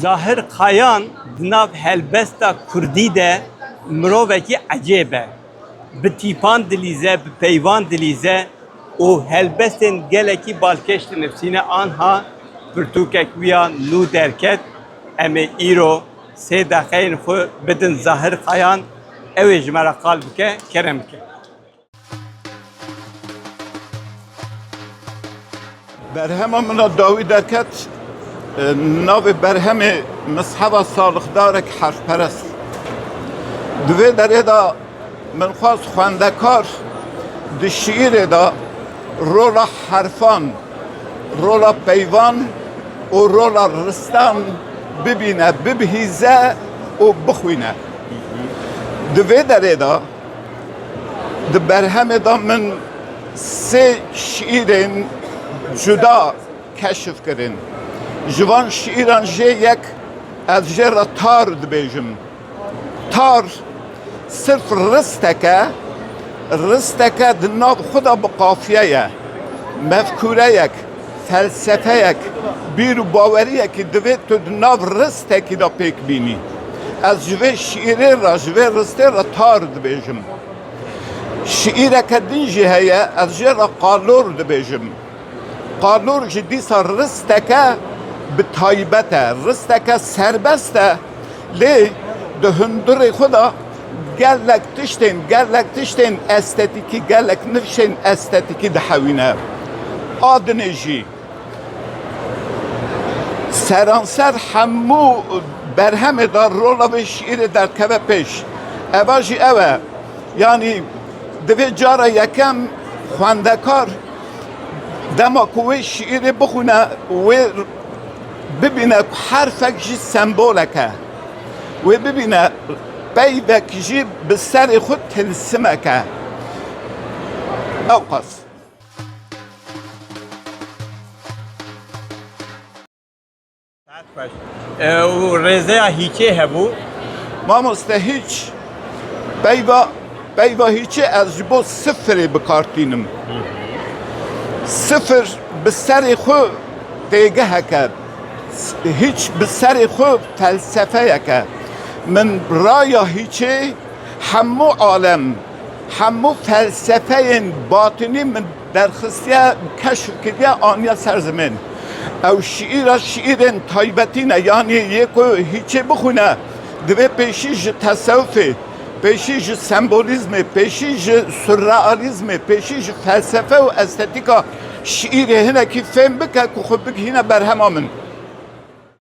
ظاهر خایان دناف هلبستا کردی ده مروکی عجیبه به تیپان دلیزه به پیوان دلیزه و هلبستن گلکی بالکشت نفسینه آنها پرتوکک ویا نو درکت امی ایرو سه دقیقه خو بدن ظاهر خایان اوی جمرا قلب که کرم که برهم من داوی درکت ناو برهم مصحب سالخدارک حرف پرست دوی داره دا من خواست خواندکار د شعیر دا رولا حرفان رولا پیوان و رولا رستان ببینه ببهیزه و بخوینه دوی داره دا د برهم دا من سه شعیر جدا کشف کردن جوان شعیران یک از جر تار دبیجم تار صرف رستکه دناب خدا بقافیه مفکوره یک فلسفه یک بیرو باوریه که دوید تو دناب رستکی دا پیک بینی از جوه شعیره را جوه رسته را تار دبیجم شعیره که دنجی هیه از جر قالور دبیجم قالور جدی سا رستکه به تایبته رستکه سربسته لی ده هندور خدا گلک تشتین استتیکی گلک نفشین استتیکی ده حوینه آدنجی سرانسر همو برهم دار رولا به شعیر در کبه پیش اواجی اوه یعنی دوی جارا یکم خواندکار دما کوی شعیر بخونه و ببینه حرفک جی سمبولکه و ببینه بیدک جی به سر خود تلسمکه اوقاس و رزه هیچه هبو ما مسته هیچ بیوا هیچه از جبو صفری بکارتینم صفر به سر خود دیگه هکر هیچ به سر خود فلسفه هکر من رایا هیچه همو عالم همو فلسفه باطنی من در خصیه کشف کردیه آنیا سرزمین او شعیر تایبتینه یعنی یکو هیچه بخونه دوی پیشی جه تصوفه پیشی جه سمبولیزم پیشی جه سرعالیزم پیشی جه فلسفه و استتیکا شعیر هنه که فهم بکه که خود بگه هنه برهمامن